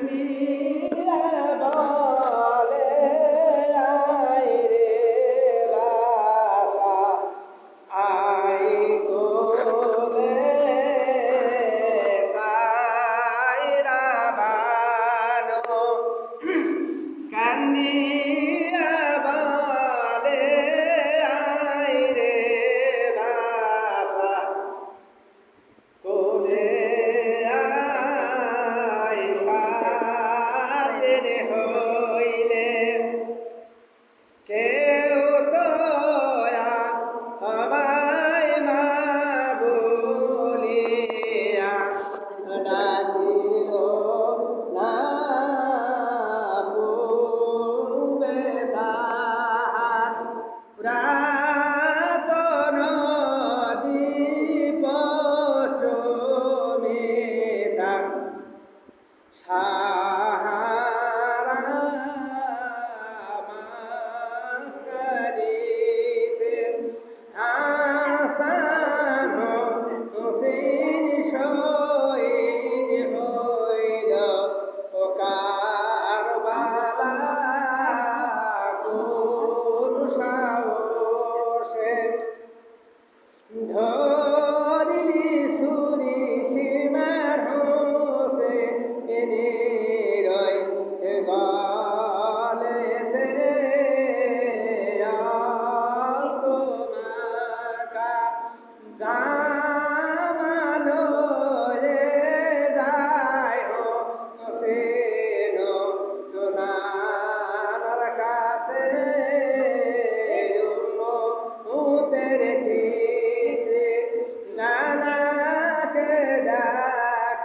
কান্দিয়া বলে আয় রে বাসা আয় কোলে সাইরা বানো কান্দিয়া বলে আয় রে বাসা কোলে হইলে কেউ তো আমায় মা বলিয়া ডাকিল না পূর্বে তাহার পুরাতন দীপ চমিতা ধরিলি সুরি সীমার হোসে এনে রয় গলেতে তোমাকা জামানো রে যায় সে নানার কাছে তেরে নানাকে দেখাবে